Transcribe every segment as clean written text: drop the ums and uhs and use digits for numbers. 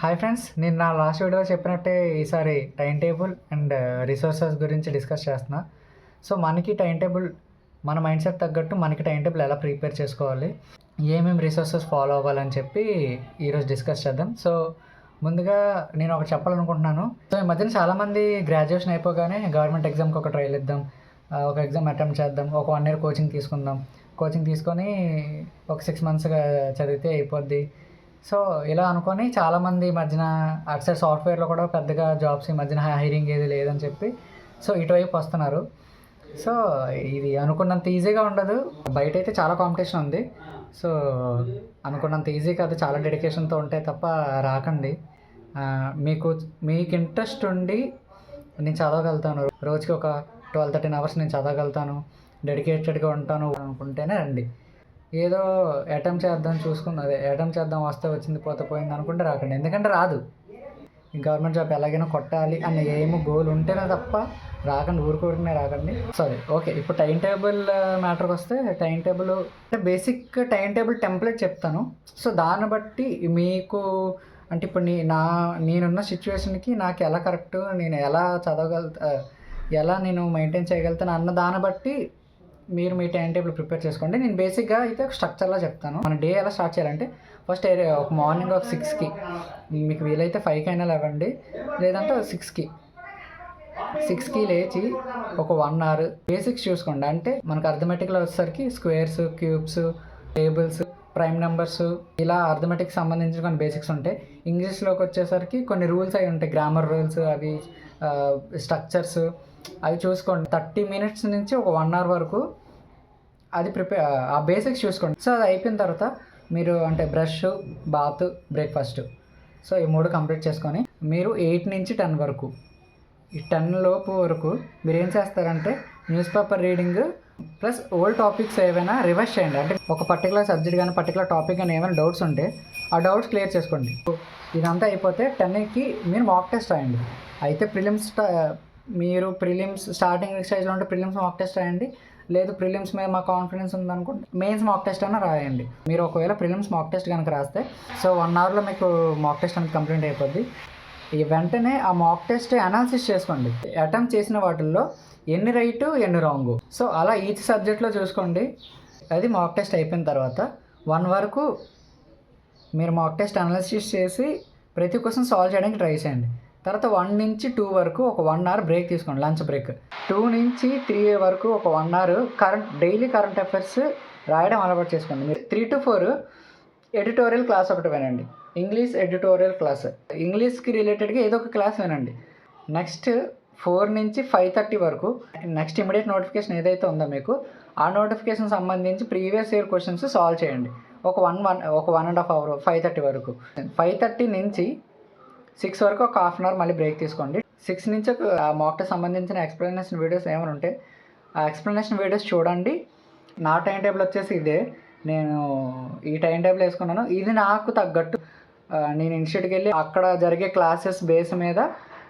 Hi friends, నేను నా last వీడియోలో చెప్పినట్టే ఈసారి టైం టేబుల్ అండ్ రిసోర్సెస్ గురించి డిస్కస్ చేస్తున్నా. సో మనకి టైం టేబుల్, మన మైండ్ సెట్ తగ్గట్టు మనకి టైం టేబుల్ ఎలా ప్రిపేర్ చేసుకోవాలి, ఏమేమి రిసోర్సెస్ ఫాలో అవ్వాలని చెప్పి ఈరోజు డిస్కస్ చేద్దాం. సో ముందుగా నేను ఒకటి చెప్పాలనుకుంటున్నాను. సో ఈ మధ్యన చాలామంది గ్రాడ్యుయేషన్ అయిపోగానే గవర్నమెంట్ ఎగ్జామ్కి ఒక ట్రైల్ ఇద్దాం, ఒక ఎగ్జామ్ అటెంప్ట్ చేద్దాం, ఒక 1 year కోచింగ్ తీసుకుందాం, కోచింగ్ తీసుకొని ఒక 6 monthsగా చదివితే అయిపోద్ది. సో ఇలా అనుకొని చాలామంది ఈ మధ్యన అటు సైడ్ సాఫ్ట్వేర్లో కూడా పెద్దగా జాబ్స్ ఈ మధ్యన హైరింగ్ ఏది లేదని చెప్పి సో ఇటువైపు వస్తున్నారు. సో ఇది అనుకున్నంత ఈజీగా ఉండదు, బయట అయితే చాలా కాంపిటీషన్ ఉంది. సో అనుకున్నంత ఈజీ కాదు, చాలా డెడికేషన్తో ఉంటే తప్ప రాకండి. మీకు ఇంట్రెస్ట్ ఉండి నేను చదవగలుగుతాను, రోజుకి ఒక 12-13 hours నేను చదవగలుగుతాను, డెడికేటెడ్గా ఉంటాను అనుకుంటేనే రండి. ఏదో అటెంప్ట్ చేద్దాం అటెంప్ట్ చేద్దాం, వస్తే వచ్చింది, పోతే పోయింది అనుకుంటే రాకండి. ఎందుకంటే రాదు. ఈ గవర్నమెంట్ జాబ్ ఎలాగైనా కొట్టాలి అన్న ఏమో గోల్ ఉంటేనే తప్ప రాకండి, ఊరుకోరికనే రాకండి. ఓకే, ఇప్పుడు టైం టేబుల్ మ్యాటర్కి వస్తే, టైం టేబుల్ అంటే బేసిక్ టైం టేబుల్ టెంప్లెట్ చెప్తాను. సో దాన్ని బట్టి మీకు అంటే ఇప్పుడు నేనున్న సిచ్యువేషన్కి నాకు ఎలా కరెక్ట్, నేను ఎలా ఎలా నేను మెయింటైన్ చేయగలుగుతాను అన్న దాన్ని బట్టి మీరు మీ టైం టేబుల్ ప్రిపేర్ చేసుకోండి. నేను బేసిక్గా అయితే ఒక స్ట్రక్చర్లా చెప్తాను. మన డే ఎలా స్టార్ట్ చేయాలంటే, ఫస్ట్ ఒక మార్నింగ్ ఒక 6కి, మీకు వీలైతే 5కి అయినా లేవండి, లేదంటే 6కి లేచి ఒక 1 hour బేసిక్స్ చూసుకోండి. అంటే మనకు అర్థమెటిక్లో వచ్చేసరికి squares, cubes, tables, prime numbers, ఇలా అర్థమెటిక్కి సంబంధించిన కొన్ని బేసిక్స్ ఉంటాయి. ఇంగ్లీష్లోకి వచ్చేసరికి కొన్ని రూల్స్ అవి ఉంటాయి, గ్రామర్ రూల్స్, అవి స్ట్రక్చర్స్, అవి చూసుకోండి. 30 minutes నుంచి ఒక 1 hour వరకు అది ఆ బేసిక్స్ చూసుకోండి. సో అది అయిపోయిన తర్వాత మీరు అంటే బ్రష్, బాత్, బ్రేక్ఫాస్ట్, సో ఈ 3 కంప్లీట్ చేసుకొని మీరు 8 నుంచి 10 వరకు, ఈ 10 లోపు వరకు మీరు ఏం చేస్తారంటే news paper reading plus old topics ఏవైనా రివైజ్ చేయండి. అంటే ఒక పర్టికులర్ సబ్జెక్ట్ కానీ పర్టికులర్ టాపిక్ కానీ ఏమైనా డౌట్స్ ఉంటే ఆ డౌట్స్ క్లియర్ చేసుకోండి. ఇదంతా అయిపోతే 10కి మీరు మాక్ టెస్ట్ రాయండి. అయితే మీరు ప్రిలిమ్స్ స్టార్టింగ్ స్టేజ్లో ఉంటే ప్రిలిమ్స్ మాక్ టెస్ట్ రాయండి, లేదు ప్రిలిమ్స్ మీద మా కాన్ఫిడెన్స్ ఉందనుకుంటే మెయిన్స్ మాక్ టెస్ట్ అయినా రాయండి. మీరు ఒకవేళ ప్రిలిమ్స్ మాక్ టెస్ట్ కనుక రాస్తే సో 1 hourలో మీకు మాక్ టెస్ట్ అనేది కంప్లీట్ అయిపోద్ది. ఈ వెంటనే ఆ మాక్ టెస్ట్ అనాలిసిస్ చేసుకోండి. అటెంప్ట్ చేసిన వాటిల్లో ఎన్ని రైట్ ఎన్ని రాంగ్, సో అలా ఈచ్ సబ్జెక్ట్లో చూసుకోండి. అది మాక్ టెస్ట్ అయిపోయిన తర్వాత 1 వరకు మీరు మాక్ టెస్ట్ అనాలిసిస్ చేసి ప్రతి క్వశ్చన్ సాల్వ్ చేయడానికి ట్రై చేయండి. తర్వాత 1 నుంచి 2 వరకు ఒక 1 hour బ్రేక్ తీసుకోండి, లంచ్ బ్రేక్. 2 నుంచి 3 వరకు ఒక 1 hour డైలీ కరెంట్ అఫైర్స్ రాయడం అలవాటు చేసుకోండి. మీరు 3 to 4 ఎడిటోరియల్ క్లాస్ ఒకటి వినండి, ఇంగ్లీష్ ఎడిటోరియల్ క్లాస్, ఇంగ్లీష్కి రిలేటెడ్గా ఏదో ఒక క్లాస్ వినండి. నెక్స్ట్ 4 నుంచి 5:30 వరకు నెక్స్ట్ ఇమీడియట్ నోటిఫికేషన్ ఏదైతే ఉందో మీకు ఆ నోటిఫికేషన్ సంబంధించి ప్రీవియస్ ఇయర్ క్వశ్చన్స్ సాల్వ్ చేయండి. ఒక 1.5 hour 5:30 వరకు. 5:30 నుంచి 6 వరకు ఒక 1/2 hour మళ్ళీ బ్రేక్ తీసుకోండి. 6 నుంచి ఆ మాక్ టెస్ట్ సంబంధించిన ఎక్స్ప్లెనేషన్ వీడియోస్ ఏమైనా ఉంటే ఆ ఎక్స్ప్లెనేషన్ వీడియోస్ చూడండి. నా టైం టేబుల్ వచ్చేసి ఇదే, నేను ఈ టైం టేబుల్ వేసుకున్నాను. ఇది నాకు తగ్గట్టు నేను ఇన్స్టిట్యూట్కి వెళ్ళి అక్కడ జరిగే క్లాసెస్ బేస్ మీద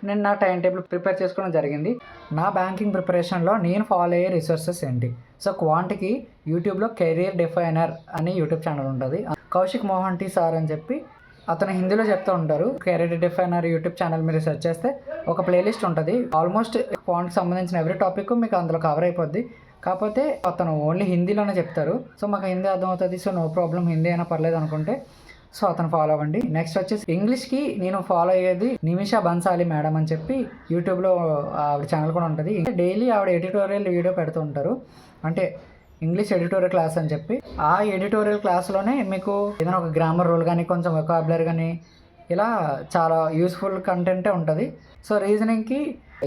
నేను నా టైం టేబుల్ ప్రిపేర్ చేసుకోవడం జరిగింది. నా బ్యాంకింగ్ ప్రిపరేషన్లో నేను ఫాలో అయ్యే రిసోర్సెస్ ఏంటి, సో క్వాంటికి యూట్యూబ్లో కెరీర్ డిఫైనర్ అని యూట్యూబ్ ఛానల్ ఉంటుంది. కౌశిక్ మోహంటి సార్ అని చెప్పి అతను హిందీలో చెప్తూ ఉంటారు. కెరీర్ డిఫైనర్ యూట్యూబ్ ఛానల్ మీరు సెర్చ్ చేస్తే ఒక ప్లేలిస్ట్ ఉంటుంది. ఆల్మోస్ట్ క్వాంట్కి సంబంధించిన ఎవ్రీ టాపిక్ మీకు అందులో కవర్ అయిపోద్ది. కాకపోతే అతను ఓన్లీ హిందీలోనే చెప్తారు. సో మాకు హిందీ అర్థమవుతుంది, సో నో ప్రాబ్లం, హిందీ అయినా పర్లేదు అనుకుంటే సో అతను ఫాలో అవ్వండి. నెక్స్ట్ వచ్చేసి ఇంగ్లీష్కి నేను ఫాలో అయ్యేది నిమిషా బన్సాలి మేడం అని చెప్పి యూట్యూబ్లో ఆవిడ ఛానల్ కూడా ఉంటుంది. డైలీ ఆవిడ ఎడిటోరియల్ వీడియో పెడుతూ ఉంటారు, అంటే ఇంగ్లీష్ ఎడిటోరియల్ క్లాస్ అని చెప్పి. ఆ ఎడిటోరియల్ క్లాస్లోనే మీకు ఏదైనా ఒక గ్రామర్ రూల్ కానీ కొంచెం వొకాబులరీ కానీ ఇలా చాలా యూస్ఫుల్ కంటెంటే ఉంటుంది. సో రీజనింగ్కి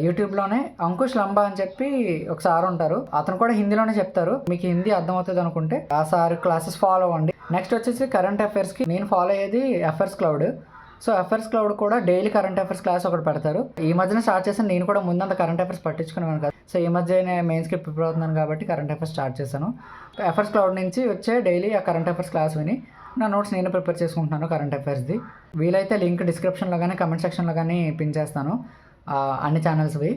యూట్యూబ్లోనే అంకుష్ లంబా అని చెప్పి ఒక సార్ ఉంటారు, అతను కూడా హిందీలోనే చెప్తారు. మీకు హిందీ అర్థమవుతుంది అనుకుంటే ఆ సార్ క్లాసెస్ ఫాలో అవ్వండి. నెక్స్ట్ వచ్చేసి కరెంట్ అఫైర్స్కి నేను ఫాలో అయ్యేది affairs cloud. So affairs cloud కూడా డైలీ కరెంట్ అఫైర్స్ క్లాస్ ఒకటి పెడతారు. ఈ మధ్యన స్టార్ట్ చేశాను, నేను కూడా ముందంత కరెంట్ అఫైర్స్ పట్టించుకున్నాను కదా. సో ఈ మధ్య నేను మెయిన్స్కి ప్రిపేర్ అవుతున్నాను కాబట్టి కరెంట్ అఫైర్స్ స్టార్ట్ చేశాను. అఫైర్స్ క్లౌడ్ నుంచి వచ్చే డైలీ ఆ కరెంట్ అఫైర్స్ క్లాస్ విని నా నోట్స్ నేను ప్రిపేర్ చేసుకుంటున్నాను కరెంట్ అఫైర్స్ది. వీలైతే లింక్ డిస్క్రిప్షన్లో కానీ కమెంట్ సెక్షన్లో కానీ పిన్ చేస్తాను అన్ని ఛానల్స్వి.